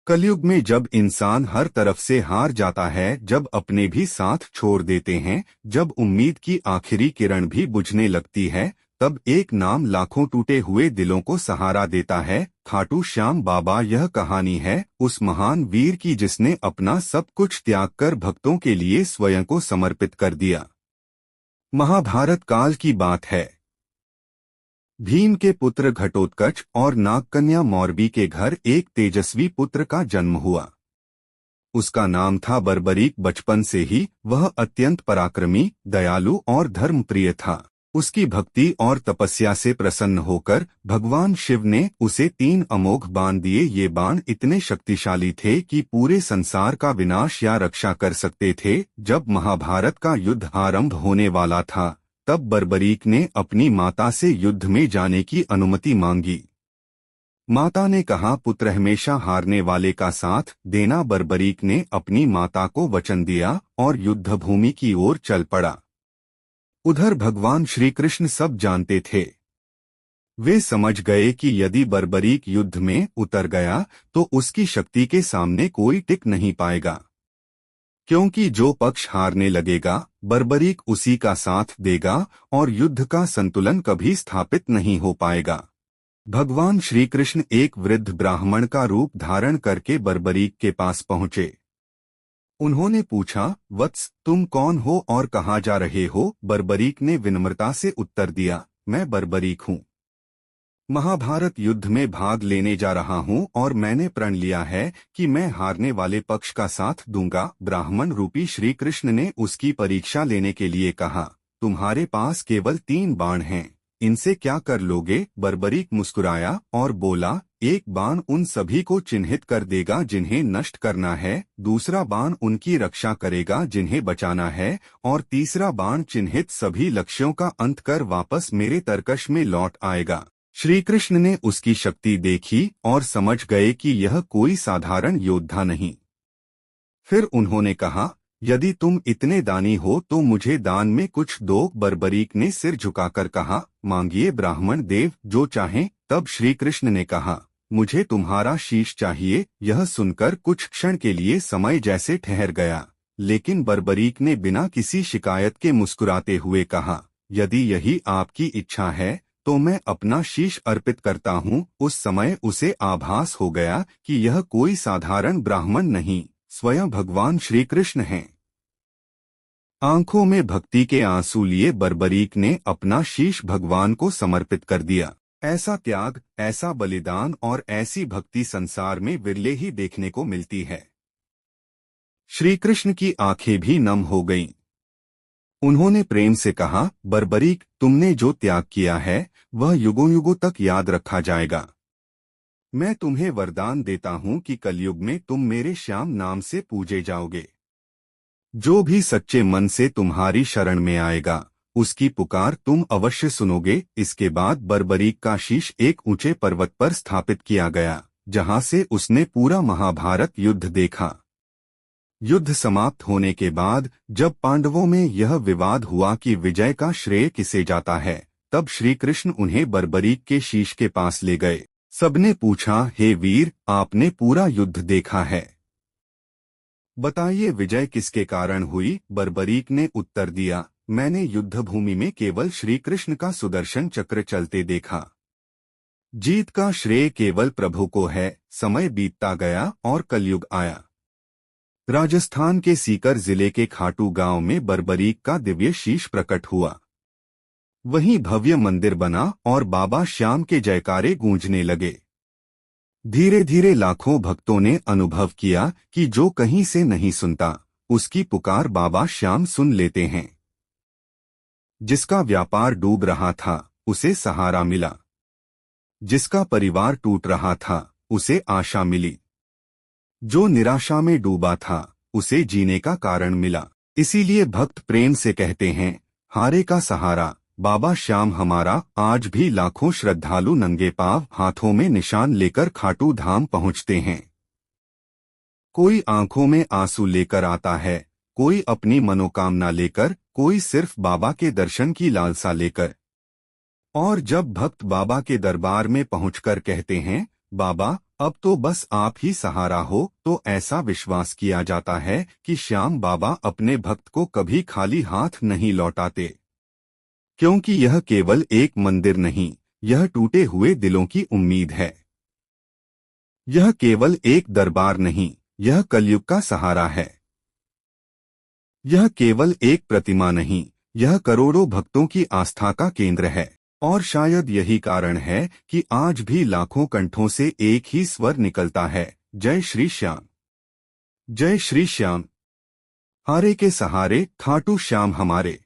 कलयुग में जब इंसान हर तरफ से हार जाता है, जब अपने भी साथ छोड़ देते हैं, जब उम्मीद की आखिरी किरण भी बुझने लगती है, तब एक नाम लाखों टूटे हुए दिलों को सहारा देता है। खाटू श्याम बाबा। यह कहानी है उस महान वीर की जिसने अपना सब कुछ त्याग कर भक्तों के लिए स्वयं को समर्पित कर दिया। महाभारत काल की बात है। भीम के पुत्र घटोत्कच और नागकन्या मौरवी के घर एक तेजस्वी पुत्र का जन्म हुआ। उसका नाम था बर्बरीक। बचपन से ही वह अत्यंत पराक्रमी, दयालु और धर्मप्रिय था। उसकी भक्ति और तपस्या से प्रसन्न होकर भगवान शिव ने उसे 3 अमोघ बाण दिए। ये बाण इतने शक्तिशाली थे कि पूरे संसार का विनाश या रक्षा कर सकते थे। जब महाभारत का युद्ध आरंभ होने वाला था, तब बर्बरीक ने अपनी माता से युद्ध में जाने की अनुमति मांगी। माता ने कहा, पुत्र हमेशा हारने वाले का साथ देना। बर्बरीक ने अपनी माता को वचन दिया और युद्धभूमि की ओर चल पड़ा। उधर भगवान श्री कृष्ण सब जानते थे। वे समझ गए कि यदि बर्बरीक युद्ध में उतर गया तो उसकी शक्ति के सामने कोई टिक नहीं पाएगा, क्योंकि जो पक्ष हारने लगेगा बर्बरीक उसी का साथ देगा और युद्ध का संतुलन कभी स्थापित नहीं हो पाएगा। भगवान श्री कृष्ण एक वृद्ध ब्राह्मण का रूप धारण करके बर्बरीक के पास पहुंचे। उन्होंने पूछा, वत्स, तुम कौन हो और कहाँ जा रहे हो? बर्बरीक ने विनम्रता से उत्तर दिया, मैं बर्बरीक हूँ। महाभारत युद्ध में भाग लेने जा रहा हूँ और मैंने प्रण लिया है कि मैं हारने वाले पक्ष का साथ दूंगा। ब्राह्मण रूपी श्री कृष्ण ने उसकी परीक्षा लेने के लिए कहा, तुम्हारे पास केवल 3 बाण हैं, इनसे क्या कर लोगे? बर्बरीक मुस्कुराया और बोला, एक बाण उन सभी को चिन्हित कर देगा जिन्हें नष्ट करना है, दूसरा बाण उनकी रक्षा करेगा जिन्हें बचाना है, और तीसरा बाण चिन्हित सभी लक्ष्यों का अंत कर वापस मेरे तरकश में लौट आएगा। श्री कृष्ण ने उसकी शक्ति देखी और समझ गए कि यह कोई साधारण योद्धा नहीं। फिर उन्होंने कहा, यदि तुम इतने दानी हो तो मुझे दान में कुछ दो। बर्बरीक ने सिर झुकाकर कहा, मांगिए ब्राह्मण देव, जो चाहें। तब श्री कृष्ण ने कहा, मुझे तुम्हारा शीश चाहिए। यह सुनकर कुछ क्षण के लिए समय जैसे ठहर गया, लेकिन बर्बरीक ने बिना किसी शिकायत के मुस्कुराते हुए कहा, यदि यही आपकी इच्छा है तो मैं अपना शीश अर्पित करता हूँ। उस समय उसे आभास हो गया कि यह कोई साधारण ब्राह्मण नहीं, स्वयं भगवान श्री कृष्ण हैं। आंखों में भक्ति के आंसू लिए बर्बरीक ने अपना शीश भगवान को समर्पित कर दिया। ऐसा त्याग, ऐसा बलिदान और ऐसी भक्ति संसार में विरले ही देखने को मिलती है। श्री कृष्ण की आंखें भी नम हो गईं। उन्होंने प्रेम से कहा, बर्बरीक, तुमने जो त्याग किया है वह युगों युगों तक याद रखा जाएगा। मैं तुम्हें वरदान देता हूँ कि कलयुग में तुम मेरे श्याम नाम से पूजे जाओगे। जो भी सच्चे मन से तुम्हारी शरण में आएगा उसकी पुकार तुम अवश्य सुनोगे। इसके बाद बर्बरीक का शीश एक ऊंचे पर्वत पर स्थापित किया गया, जहां से उसने पूरा महाभारत युद्ध देखा। युद्ध समाप्त होने के बाद जब पांडवों में यह विवाद हुआ कि विजय का श्रेय किसे जाता है, तब श्री कृष्ण उन्हें बर्बरीक के शीश के पास ले गए। सबने पूछा, हे वीर, आपने पूरा युद्ध देखा है, बताइए विजय किसके कारण हुई? बर्बरीक ने उत्तर दिया, मैंने युद्धभूमि में केवल श्री कृष्ण का सुदर्शन चक्र चलते देखा। जीत का श्रेय केवल प्रभु को है। समय बीतता गया और कलयुग आया। राजस्थान के सीकर जिले के खाटू गांव में बर्बरीक का दिव्य शीश प्रकट हुआ। वहीं भव्य मंदिर बना और बाबा श्याम के जयकारे गूंजने लगे। धीरे धीरे लाखों भक्तों ने अनुभव किया कि जो कहीं से नहीं सुनता उसकी पुकार बाबा श्याम सुन लेते हैं। जिसका व्यापार डूब रहा था उसे सहारा मिला, जिसका परिवार टूट रहा था उसे आशा मिली, जो निराशा में डूबा था उसे जीने का कारण मिला। इसीलिए भक्त प्रेम से कहते हैं, हारे का सहारा बाबा श्याम हमारा। आज भी लाखों श्रद्धालु नंगे पांव हाथों में निशान लेकर खाटू धाम पहुंचते हैं। कोई आंखों में आंसू लेकर आता है, कोई अपनी मनोकामना लेकर, कोई सिर्फ बाबा के दर्शन की लालसा लेकर। और जब भक्त बाबा के दरबार में पहुंचकर कहते हैं, बाबा अब तो बस आप ही सहारा हो, तो ऐसा विश्वास किया जाता है कि श्याम बाबा अपने भक्त को कभी खाली हाथ नहीं लौटाते, क्योंकि यह केवल एक मंदिर नहीं, यह टूटे हुए दिलों की उम्मीद है। यह केवल एक दरबार नहीं, यह कलयुग का सहारा है। यह केवल एक प्रतिमा नहीं, यह करोड़ों भक्तों की आस्था का केंद्र है। और शायद यही कारण है कि आज भी लाखों कंठों से एक ही स्वर निकलता है, जय श्री श्याम। जय श्री श्याम। हारे के सहारे खाटू श्याम हमारे।